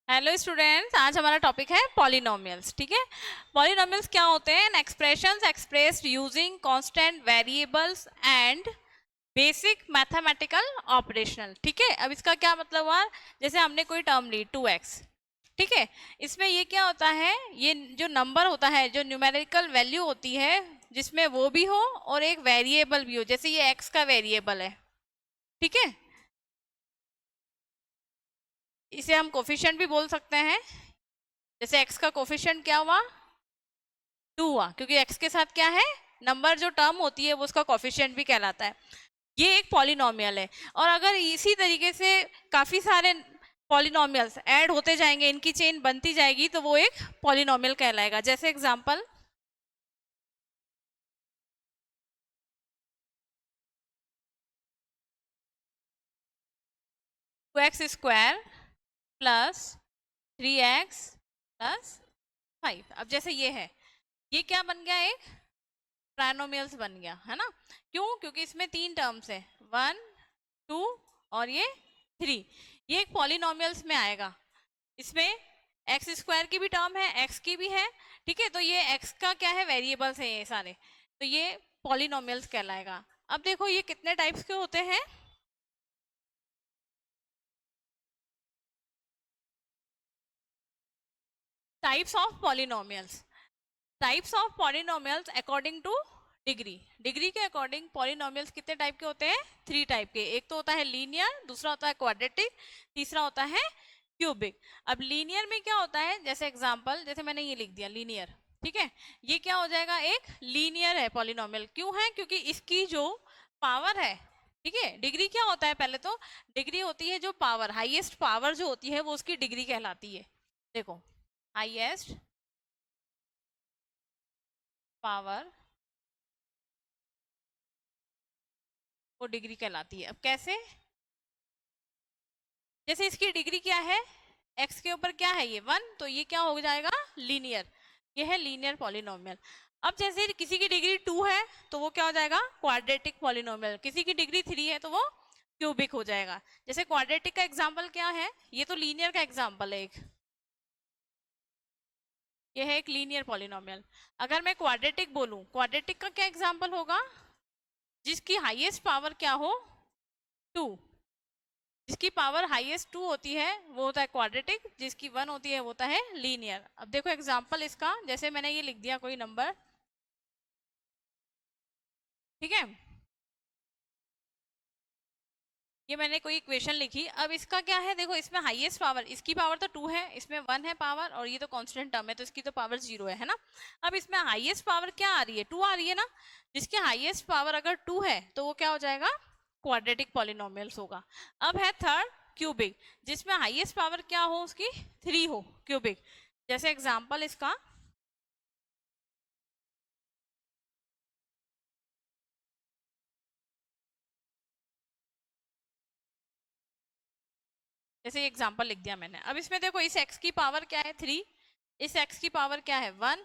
Hello students, आज हमारा topic है पॉलिनोमियल्स। ठीक है, पॉलिनोमियल्स क्या होते हैं? Expressions expressed using constant variables and basic mathematical operational. ठीक है, अब इसका क्या मतलब हुआ? जैसे हमने कोई टर्म ली 2x, ठीक है, इसमें ये क्या होता है, ये जो नंबर होता है, जो न्यूमेरिकल वैल्यू होती है, जिसमें वो भी हो और एक वेरिएबल भी हो। जैसे ये x का वेरिएबल है, ठीक है, इसे हम कोफिशिएंट भी बोल सकते हैं। जैसे x का कोफिशिएंट क्या हुआ? 2 हुआ, क्योंकि x के साथ क्या है, नंबर जो टर्म होती है वो उसका कोफिशिएंट भी कहलाता है। ये एक पॉलिनोमियल है। और अगर इसी तरीके से काफी सारे पॉलिनोमियल्स ऐड होते जाएंगे, इनकी चेन बनती जाएगी, तो वो एक पॉलिनोमियल कहलाएगा। जैसे example, 2x² plus 3x plus 5। अब जैसे ये है, ये क्या बन गया? एक ट्राइनोमियल्स बन गया, है ना? क्यों? क्योंकि इसमें तीन टर्म्स है, 1 2 और ये 3। ये एक पॉलिनोमियल्स में आएगा। इसमें x² की भी टर्म है, x की भी है, ठीक है, तो ये x का क्या है, वेरिएबल्स है ये सारे, तो ये पॉलिनोमियल्स कहलाएगा। अब देखो ये कितने टाइप्स के होते हैं। Types of polynomials, types of polynomials according two degree. Degree के अकॉर्डिंग पॉलिनोमियल्स कितने टाइप के होते हैं? 3 टाइप के। एक तो होता है लीनियर, दूसरा होता है क्वाड्रेटिक, तीसरा होता है क्यूबिक। अब लीनियर में क्या होता है? जैसे एग्जांपल, जैसे मैंने ये लिख दिया लीनियर, ठीक है, ये क्या हो जाएगा? एक लीनियर है पॉलिनोमियल। क्यों है? क्योंकि इसकी जो पावर है, ठीक है, डिग्री क्या होता है? पहले तो डिग्री होती है जो पावर, हाईएस्ट पावर जो होती है वो उसकी डिग्री कहलाती है। देखो, हाईएस्ट पावर वो डिग्री कहलाती है। अब कैसे? जैसे इसकी डिग्री क्या है, x के ऊपर क्या है, ये 1, तो ये क्या हो जाएगा? लीनियर। ये है लीनियर पॉलिनोमियल। अब जैसे किसी की डिग्री 2 है तो वो क्या हो जाएगा? Quadratic polynomial. किसी की डिग्री 3 है तो वो क्यूबिक हो जाएगा। जैसे क्वाड्रेटिक का एग्जांपल क्या है? ये तो लीनियर का एग्जांपल है एक, ये है एक लीनियर पॉलिनोमियल। अगर मैं क्वाड्रेटिक बोलूं, क्वाड्रेटिक का क्या एग्जांपल होगा? जिसकी हाईएस्ट पावर क्या हो, 2। जिसकी पावर हाईएस्ट 2 होती है वो होता है क्वाड्रेटिक, जिसकी 1 होती है वो होता है लीनियर। अब देखो एग्जांपल इसका, जैसे मैंने ये लिख दिया कोई नंबर, ठीक है, ये मैंने कोई इक्वेशन लिखी। अब इसका क्या है? देखो इसमें हाईएस्ट पावर, इसकी पावर तो 2 है, इसमें 1 है पावर, और ये तो कांस्टेंट टर्म है तो इसकी तो पावर 0 है ना? अब इसमें हाईएस्ट पावर क्या आ रही है? 2 आ रही है ना? जिसकी हाईएस्ट पावर अगर 2 है तो वो क्या हो जाएगा? क्वाड्रेटिक पॉलिनोमियल्स होगा। अब है थर्ड, क्यूबिक, जिसमें हाईएस्ट पावर क्या हो, उसकी 3 हो, क्यूबिक। जैसे एग्जांपल इसका, जैसे ये एग्जांपल लिख दिया मैंने। अब इसमें देखो इस x की पावर क्या है? 3। इस x की पावर क्या है? 1।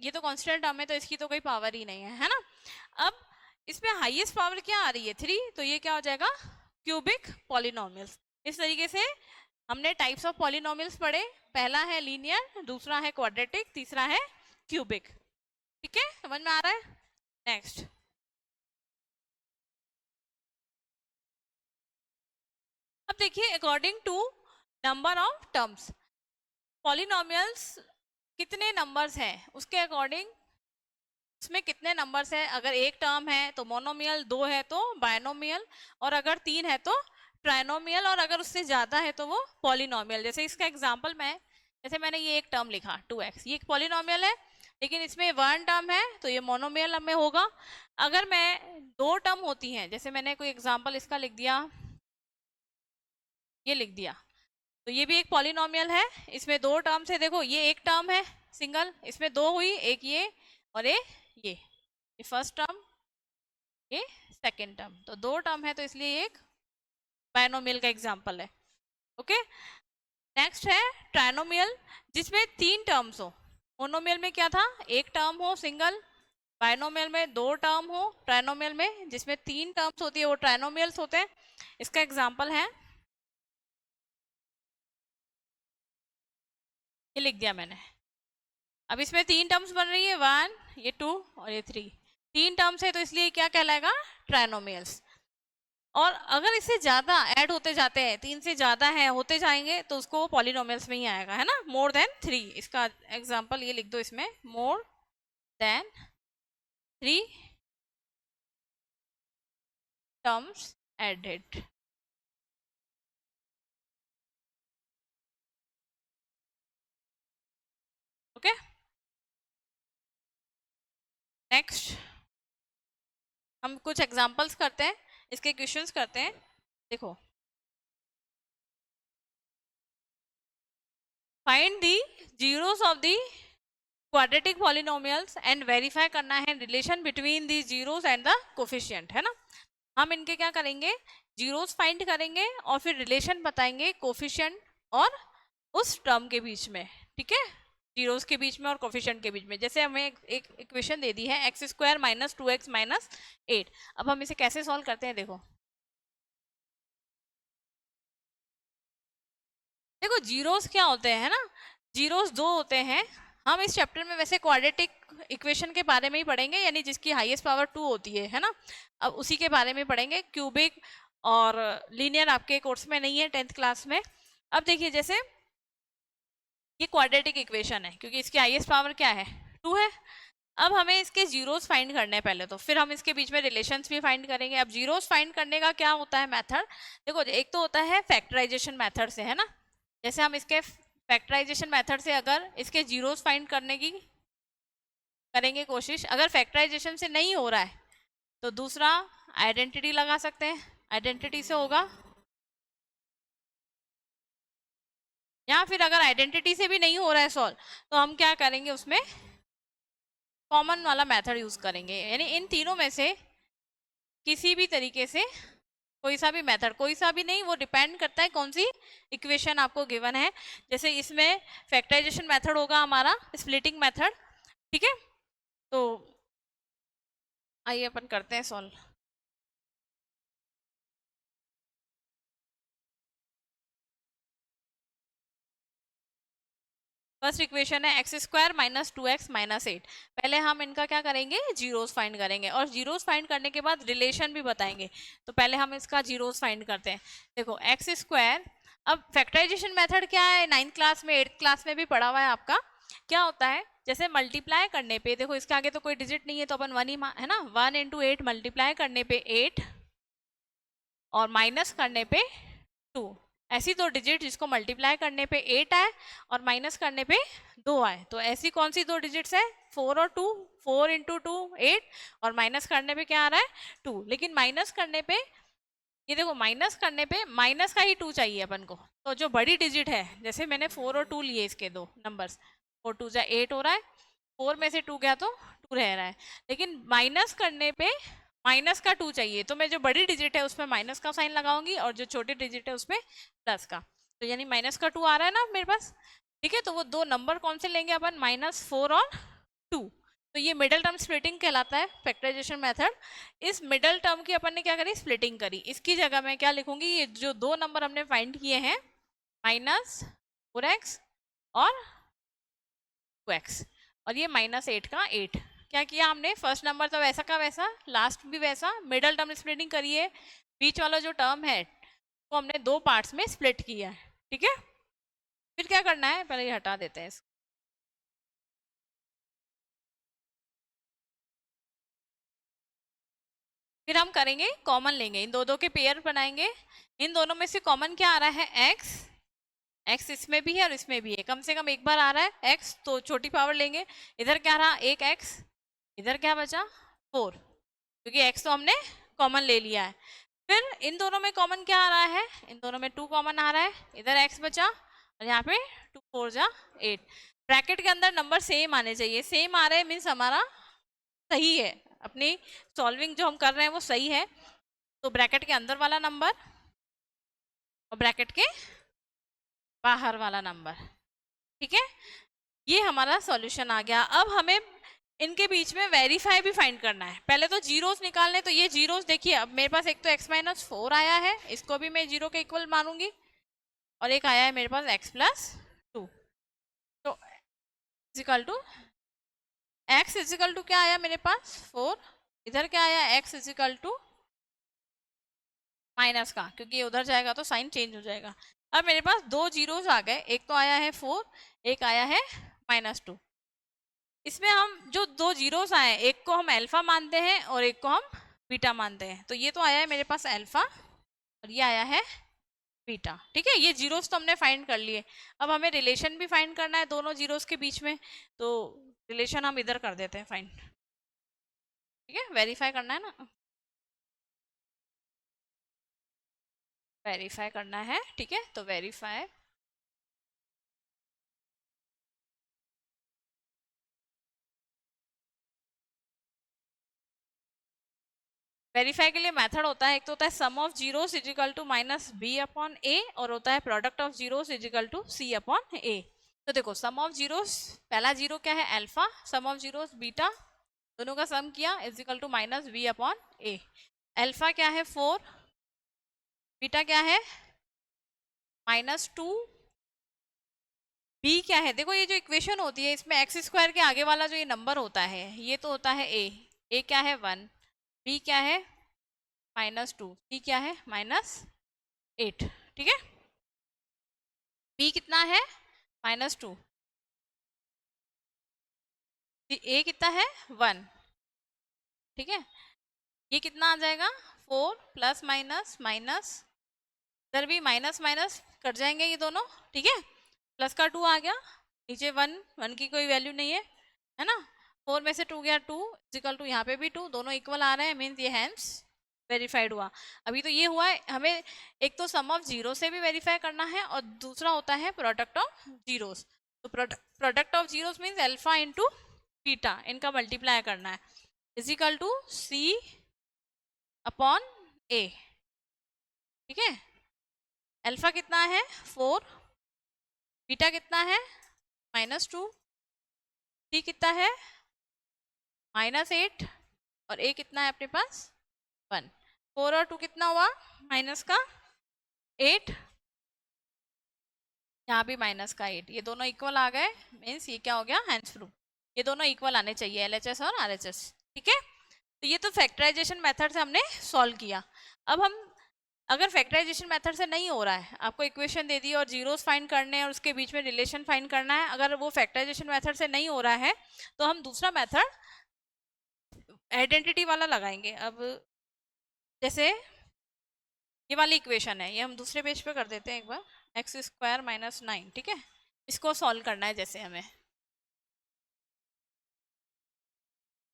ये तो कांस्टेंट टर्म है तो इसकी तो कोई पावर ही नहीं है ना? अब इसमें हाईएस्ट पावर क्या आ रही है? 3, तो ये क्या हो जाएगा? Cubic polynomials. इस तरीके से हमने टाइप्स ऑफ पॉलिनोमियल्स पढ़े। पहला है लीनियर, दूसरा है क्वाड्रेटिक, तीसरा है क्यूबिक। ठीक है, समझ में आ रहा है? नेक्स्ट, अब देखिए according to number of terms, polynomials कितने नंबर्स हैं उसके अकॉर्डिंग उसमें कितने नंबर्स हैं। अगर एक टर्म है तो मोनोमियल, दो है तो बायनोमियल, और अगर तीन है तो ट्राइनोमियल, और अगर उससे ज्यादा है तो वो पॉलिनोमियल। जैसे इसका एग्जांपल मैं, जैसे मैंने ये एक टर्म लिखा 2x, ये एक पॉलिनोमियल है, लेकिन इसमें वन टर्म है तो ये मोनोमियल में होगा। अगर मैं दो टर्म होती हैं, जैसे मैंने कोई एग्जाम्पल इसका लिख दिया, ये लिख दिया, तो ये भी एक पॉलिनोमियल है। इसमें दो टर्म्स है, देखो ये एक टर्म है सिंगल, इसमें दो हुई, एक ये और ये फर्स्ट टर्म, ये सेकंड टर्म, तो दो टर्म है तो इसलिए एक बायनोमियल का एग्जांपल है। ओके, नेक्स्ट है ट्राइनोमियल, जिसमें तीन टर्म्स हो। मोनोमियल में क्या था? एक टर्म हो सिंगल, बायनोमियल में दो टर्म हो, ट्राइनोमियल में जिसमें तीन टर्म्स होती है वो ट्राइनोमियल्स होते हैं। इसका एग्जांपल है ये लिख दिया मैंने। अब इसमें 3 टर्म्स बन रही है, 1, ये 2 और ये 3। 3 टर्म्स है तो इसलिए क्या कहलाएगा, ट्राइनोमियल्स। और अगर इससे ज्यादा ऐड होते जाते हैं, 3 से ज्यादा है होते जाएंगे, तो उसको पॉलिनोमियल्स में ही आएगा, है ना। मोर देन 3, इसका एग्जांपल ये लिख दो इसमें, more than 3 terms added. Okay, next हम कुछ एग्जांपल्स करते हैं, इसके क्वेश्चंस करते हैं। देखो, find the zeros of the quadratic polynomials and verify करना है relation between the zeros and the coefficient, है ना। हम इनके क्या करेंगे, जीरोस फाइंड करेंगे और फिर रिलेशन बताएंगे कोफिशिएंट और उस टर्म के बीच में, ठीक है, जीरोस के बीच में और कोफिशिएंट के बीच में। जैसे हमें एक इक्वेशन दे दी है x² - 2x - 8। अब हम इसे कैसे सॉल्व करते हैं, देखो देखो जीरोस क्या होते हैं ना, जीरोस दो होते हैं। हम इस चैप्टर में वैसे क्वाड्रेटिक इक्वेशन के बारे में ही पढ़ेंगे, यानी जिसकी हाईएस्ट पावर 2 होती है ना। अब उसी के बारे में पढ़ेंगे, क्यूबिक और लीनियर आपके कोर्स में नहीं है 10th क्लास में। अब देखिए, जैसे ये क्वाड्रेटिक इक्वेशन है क्योंकि इसकी हाईएस्ट पावर क्या है, 2 है। अब हमें इसके जीरोस फाइंड करने हैं पहले, तो फिर हम इसके बीच में रिलेशंस भी फाइंड करेंगे। अब जीरोस फाइंड करने का क्या होता है मेथड, देखो एक तो होता है फैक्टराइजेशन मेथड से, है ना। जैसे हम इसके फैक्टराइजेशन मेथड से अगर इसके जीरोस फाइंड करने की करेंगे कोशिश, अगर फैक्टराइजेशन से नहीं हो रहा है तो दूसरा आइडेंटिटी लगा सकते हैं, आइडेंटिटी से होगा। या फिर अगर आइडेंटिटी से भी नहीं हो रहा है सॉल्व, तो हम क्या करेंगे, उसमें कॉमन वाला मेथड यूज करेंगे। यानी इन तीनों में से किसी भी तरीके से कोई सा भी मेथड, कोई सा भी नहीं, वो डिपेंड करता है कौन सी इक्वेशन आपको गिवन है। जैसे इसमें फैक्टराइजेशन मेथड होगा हमारा स्प्लिटिंग मेथड, ठीक है। तो आइए अपन करते हैं सॉल्व। फर्स्ट इक्वेशन है x² - 2x - 8। पहले हम इनका क्या करेंगे, जीरोस फाइंड करेंगे, और जीरोस फाइंड करने के बाद रिलेशन भी बताएंगे। तो पहले हम इसका जीरोस फाइंड करते हैं। देखो x², अब फैक्टराइजेशन मेथड क्या है, 9th क्लास में 8th क्लास में भी पढ़ा हुआ है आपका। क्या होता है, जैसे मल्टीप्लाई करने पे, देखो इसके आगे तो कोई डिजिट नहीं है तो अपन 1 ही, है ना। 1 × 8 मल्टीप्लाई करने पे 8 और माइनस करने पे 2। ऐसी दो डिजिट जिसको मल्टीप्लाई करने पे 8 आए और माइनस करने पे 2 आए, तो ऐसी कौन सी दो डिजिट्स है, 4 और 2। 4 × 2 8 और माइनस करने पे क्या आ रहा है, 2। लेकिन माइनस करने पे, ये देखो माइनस करने पे माइनस का ही 2 चाहिए अपन को। तो जो बड़ी डिजिट है, जैसे मैंने 4 और 2 लिए, इसके दो नंबर्स, 4 2 8 हो रहा है, 4 में से 2 गया तो 2 रह रहा है। लेकिन माइनस करने पे माइनस का 2 चाहिए, तो मैं जो बड़ी डिजिट है उसमें माइनस का साइन लगाऊंगी और जो छोटी डिजिट है उसमें प्लस का। तो यानी माइनस का 2 आ रहा है ना मेरे पास, ठीक है। तो वो दो नंबर कौन से लेंगे अपन, -4 और 2। तो ये मिडल टर्म स्प्लिटिंग कहलाता है, फैक्टराइजेशन मेथड। इस मिडल टर्म की अपन ने क्या करी, स्प्लिटिंग करी। इसकी जगह मैं क्या लिखूंगी, ये जो दो नंबर हमने फाइंड किए हैं, -4x और 2x, और ये -8 का 8। क्या किया हमने, फर्स्ट नंबर तो वैसा का वैसा, लास्ट भी वैसा, मिडल टर्म स्प्लिटिंग करिए। बीच वाला जो टर्म है वो हमने दो पार्ट्स में स्प्लिट किया है, ठीक है। फिर क्या करना है, पहले ये हटा देते हैं इसको। फिर हम करेंगे कॉमन लेंगे, इन दो दो के पेयर बनाएंगे। इन दोनों में से कॉमन क्या आ रहा है, x। x इसमें भी है और इसमें भी है, कम से कम एक बार आ रहा है x, तो छोटी पावर लेंगे। इधर क्या रहा, एक x, इधर क्या बचा, 4, क्योंकि x तो हमने कॉमन ले लिया है। फिर इन दोनों में कॉमन क्या आ रहा है, इन दोनों में 2 कॉमन आ रहा है, इधर x बचा और यहाँ पे 2 4 जा 8। ब्रैकेट के अंदर नंबर सेम आने चाहिए, सेम आ रहे हैं मीन्स हमारा सही है, अपनी सॉल्विंग जो हम कर रहे हैं वो सही है। तो ब्रैकेट के अंदर वाला नंबर और ब्रैकेट के बाहर वाला नंबर, ठीक है। ये हमारा सॉल्यूशन आ गया। अब हमें इनके बीच में वेरीफाई भी फाइंड करना है। पहले तो जीरोस निकालने, तो ये जीरोस देखिए, अब मेरे पास एक तो x - 4 आया है, इसको भी मैं जीरो के इक्वल मानूंगी, और एक आया है मेरे पास x + 2। तो is equal to x is equal to क्या आया मेरे पास 4, इधर क्या आया x इजिकल टू माइनस का, क्योंकि उधर जाएगा तो साइन चेंज हो जाएगा। अब मेरे पास दो जीरोस आ गए, एक तो आया है 4, एक आया है -2। इसमें हम जो दो जीरोस आए, एक को हम अल्फा मानते हैं और एक को हम बीटा मानते हैं। तो ये तो आया है मेरे पास अल्फा और ये आया है बीटा। ठीक है, ये जीरोस तो हमने फाइंड कर लिए। अब हमें रिलेशन भी फाइंड करना है दोनों जीरोस के बीच में, तो रिलेशन हम इधर कर देते हैं फाइंड। ठीक है, वेरीफाई करना है ना, वेरीफाई करना है। ठीक है, तो वेरीफाई, वेरीफाई के लिए मेथड होता है, एक तो होता है sum of zeros equal to minus B upon A, और होता है product of zeros equal to C upon A. तो देखो सम ऑफ जीरोस, पहला जीरो क्या है alpha, sum of zeros beta, दोनों का सम किया equal to minus B upon A. Alpha क्या है 4, बीटा क्या है -2, बी क्या है, देखो ये जो इक्वेशन होती है इसमें एक्स स्क्वायर के आगे वाला जो ये नंबर होता है ये तो होता है ए क्या है 1, बी क्या है -2, सी क्या है -8। ठीक है, बी कितना है -2, ए कितना है 1। ठीक है, ये कितना आ जाएगा 4 प्लस माइनस माइनस, इधर भी माइनस माइनस कट जाएंगे ये दोनों। ठीक है, प्लस का 2 आ गया, नीचे 1, 1 की कोई वैल्यू नहीं है ना। 4 में से 2 गया 2, इक्वल टू यहाँ पे भी 2, दोनों इक्वल आ रहे हैं, मीन्स ये हैंस वेरीफाइड हुआ। अभी तो ये हुआ है, हमें एक तो सम ऑफ जीरो से भी वेरीफाई करना है और दूसरा होता है प्रोडक्ट ऑफ जीरोस। तो product of zeros means alpha into beta, इनका मल्टीप्लाई करना है, इजिकल टू सी अपॉन ए। ठीक है, अल्फा कितना है 4, बीटा कितना है -2, सी कितना है -8, और ए कितना है अपने पास 1। 4 और 2 कितना हुआ माइनस का 8, यहाँ भी माइनस का 8, ये दोनों इक्वल आ गए, मीन्स ये क्या हो गया हैंड्स प्रूफ। ये दोनों इक्वल आने चाहिए, एलएचएस और आरएचएस। ठीक है, तो ये तो फैक्टराइजेशन मेथड से हमने सॉल्व किया। अब हम अगर फैक्टराइजेशन मेथड से नहीं हो रहा है, आपको इक्वेशन दे दी और जीरोस फाइंड करने हैं और उसके बीच में रिलेशन फाइंड करना है, अगर वो फैक्टराइजेशन मेथड से नहीं हो रहा है तो हम दूसरा मेथड आइडेंटिटी वाला लगाएंगे। अब जैसे ये वाली इक्वेशन है, ये हम दूसरे पेज पे कर देते हैं एक बार, x² -9। ठीक है, इसको सॉल्व करना है, जैसे हमें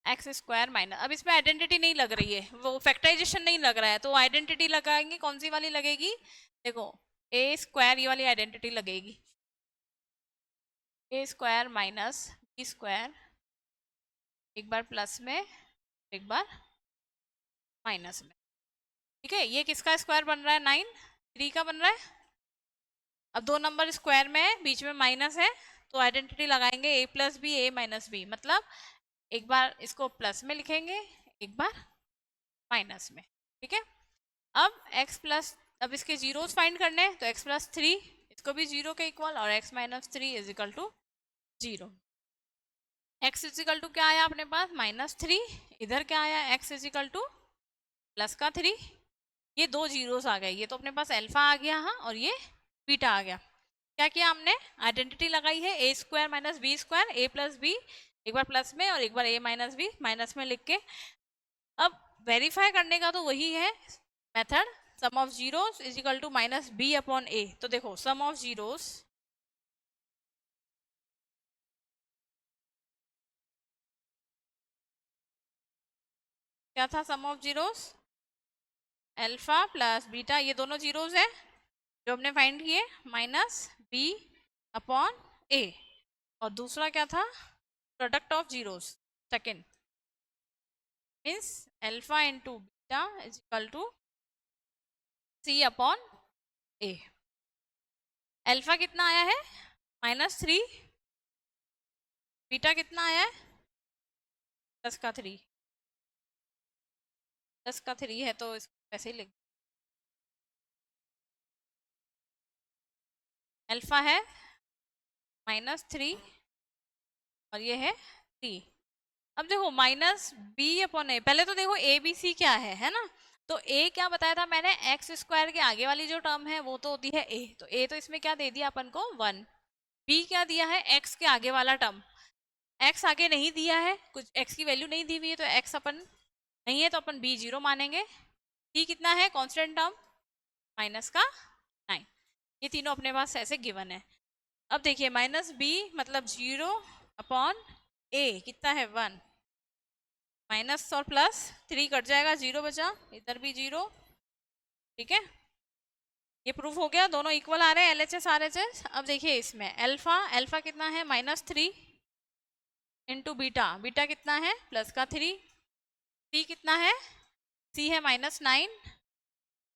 x² माइनस, अब इसमें आइडेंटिटी नहीं लग रही है, वो फैक्टराइजेशन नहीं लग रहा है, तो आइडेंटिटी लगाएंगे, कौन सी वाली लगेगी, देखो a² ये वाली आइडेंटिटी लगेगी, a² माइनस b², एक बार प्लस में एक बार माइनस में। ठीक है, ये किसका स्क्वायर बन रहा है 9, 3 का बन रहा है। अब दो नंबर स्क्वायर में है, बीच में माइनस है, तो आइडेंटिटी लगाएंगे a plus B a minus B, मतलब एक बार इसको प्लस में लिखेंगे, एक बार माइनस में। ठीक है, अब x प्लस, अब इसके जीरोस फाइंड करने हैं, तो x प्लस 3 इसको भी जीरो के इक्वल, और x -3 is equal to 0। x is equal to क्या आया अपने पास -3, इधर क्या आया x is equal to plus का 3, ये दो जीरोस आ गए, ये तो अपने पास अल्फा आ गया, हाँ, और ये बीटा आ गया। क्या किया हमने, आइडेंटिटी लगाई है a² minus b², a plus B, एक बार प्लस में और एक बार a माइनस बी माइनस में लिख के। अब वेरीफाई करने का तो वही है method, sum of zeros is equal to minus B upon A. तो देखो सम ऑफ जीरोस, क्या था sum of zeros, alpha plus beta, ये दोनों जीरोस है जो हमने फाइंड किए, माइनस बी अपॉन ए, और दूसरा क्या था product of zeros second, means alpha into beta is equal to C upon A. Alpha कितना आया है -3, बीटा कितना आया है 10 का 3, 10 का 3 है तो इसको ऐसे ही लिख, अल्फा है -3 और ये है सी। अब देखो माइनस बी अपॉन ए, पहले तो देखो ए बी सी क्या है ना। तो ए क्या बताया था मैंने, एक्स स्क्वायर के आगे वाली जो टर्म है वो तो होती है ए, तो ए तो इसमें क्या दे दिया अपन को 1। बी क्या दिया है, एक्स के आगे वाला टर्म, एक्स आगे नहीं दिया है, कुछ एक्स की वैल्यू नहीं दी हुई है, तो एक्स अपन नहीं है तो अपन बी 0 मानेंगे। सी कितना है कांस्टेंट टर्म, माइनस का 9। ये तीनों अपने पास ऐसे गिवन है। अब देखिए माइनस बी मतलब 0 अपॉन ए कितना है 1, माइनस और प्लस 3 कट जाएगा, 0 बचा, इधर भी 0। ठीक है, ये प्रूफ हो गया, दोनों इक्वल आ रहे हैं, एलएचएस आरएचएस। अब देखिए इसमें अल्फा, अल्फा कितना है -3 इंटू बीटा, बीटा कितना है प्लस का 3, सी कितना है, सी है -9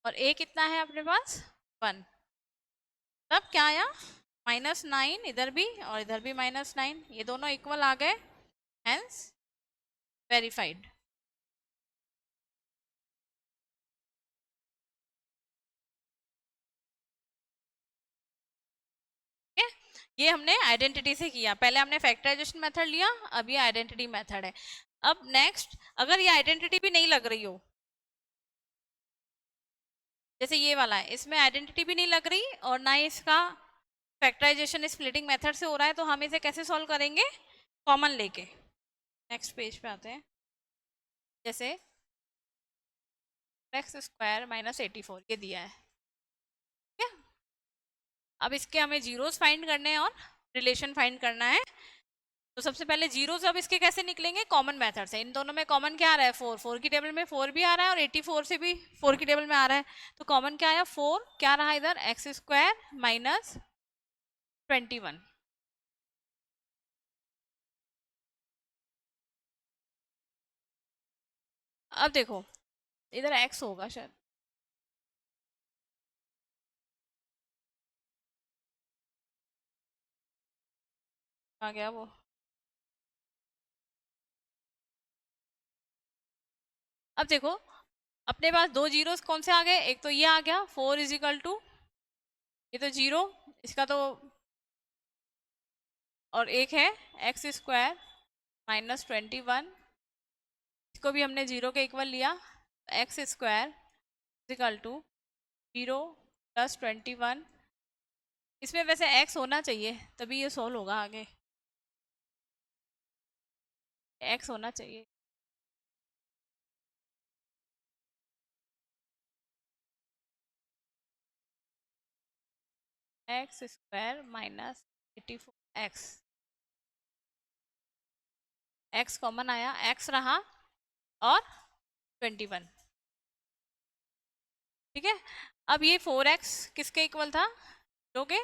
और ए कितना है अपने पास 1। तब क्या आया -9, इधर भी और इधर भी -9, ये दोनों इक्वल आ गए, हेंस वेरीफाइड। ये हमने आइडेंटिटी से किया, पहले हमने फैक्टराइजेशन मेथड लिया, अब ये आइडेंटिटी मेथड है। अब नेक्स्ट, अगर ये आइडेंटिटी भी नहीं लग रही हो, जैसे ये वाला है, इसमें आइडेंटिटी भी नहीं लग रही और ना ही इसका फैक्टराइजेशन स्प्लिटिंग मेथड से हो रहा है, तो हम इसे कैसे सॉल्व करेंगे, कॉमन लेके। नेक्स्ट पेज पे आते हैं, जैसे एक्स स्क्वायर -84 ये दिया है, ठीक है। अब इसके हमें जीरोस फाइंड करने हैं और रिलेशन फाइंड करना है। तो सबसे पहले जीरोस अब इसके कैसे निकलेंगे, कॉमन मेथड से। इन दोनों में कॉमन क्या आ रहा है, 4, 4 की टेबल में 4 भी आ रहा है और 84 से भी 4 की टेबल में आ रहा है, तो कॉमन क्या आया 4, क्या रहा इधर एक्स स्क्वायर -21। अब देखो इधर एक्स होगा शायद, आ गया वो। अब देखो अपने पास दो जीरोस कौन से आ गए, एक तो ये आ गया 4 इजिकल टू, ये तो जीरो, इसका तो, और एक है एक्स स्क्वायर -21, इसको भी हमने जीरो के इक्वल लिया, एक्स स्क्वायर इजिकल टू 0 + 21। इसमें वैसे एक्स होना चाहिए तभी ये सोल्व होगा आगे, एक्स होना चाहिए। X square -84x, x common आया, एक्स रहा और 21। ठीक है, अब ये 4x किसके इक्वल था, जीरो के,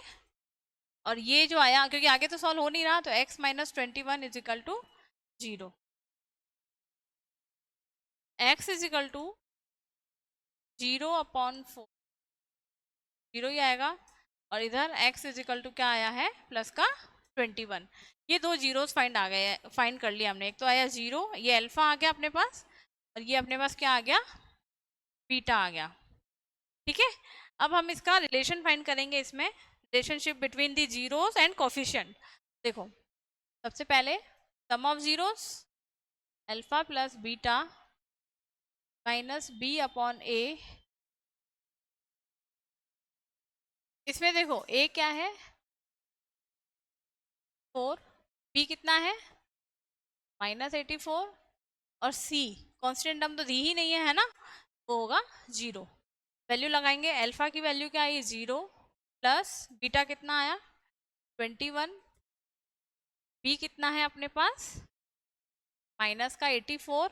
और ये जो आया क्योंकि आगे तो सॉल्व हो नहीं रहा, तो x -21 is equal to 0, x is equal to 0/4, 0 ही आएगा, और इधर x इजिकल टू क्या आया है प्लस का 21। ये दो जीरोस फाइंड आ गए, फाइंड कर लिया हमने, एक तो आया 0, ये अल्फा आ गया अपने पास, और ये अपने पास क्या आ गया, बीटा आ गया। ठीक है, अब हम इसका रिलेशन फाइंड करेंगे, इसमें relationship between the zeros and coefficient. देखो सबसे पहले sum of zeros alpha plus beta -b/a, इसमें देखो a क्या है 4, b कितना है -84, और c कांस्टेंट टर्म तो दी ही नहीं है ना, वो होगा 0। वैल्यू लगाएंगे, अल्फा की वैल्यू क्या आई 0, प्लस बीटा कितना आया 21, b कितना है अपने पास माइनस का 84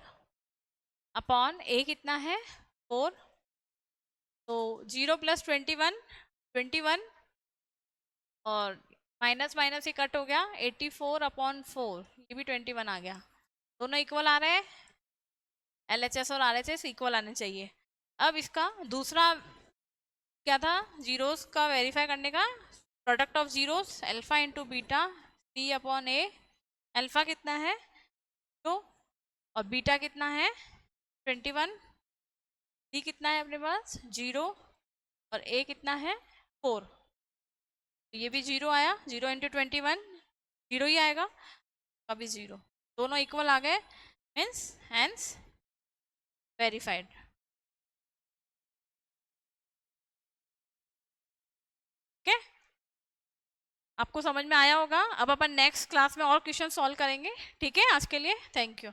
अपॉन a कितना है 4, तो 0 + 21 21, और माइनस माइनस ही कट हो गया, 84/4, ये भी 21 आ गया, दोनों इक्वल आ रहे हैं, एलएचएस और आरएचएस इक्वल आने चाहिए। अब इसका दूसरा क्या था, जीरोस का वेरीफाई करने का, product of zeros alpha into beta c/a, alpha कितना है तो, और बीटा कितना है 21, सी कितना है अपने पास 0, और a कितना है 4, तो ये भी 0 आया, 0 × 21 0 ही आएगा, का भी 0, दोनों इक्वल आ गए, मीन्स हेंस वेरीफाइड। ओके, आपको समझ में आया होगा। अब अपन नेक्स्ट क्लास में और क्वेश्चन सॉल्व करेंगे। ठीक है, आज के लिए थैंक यू।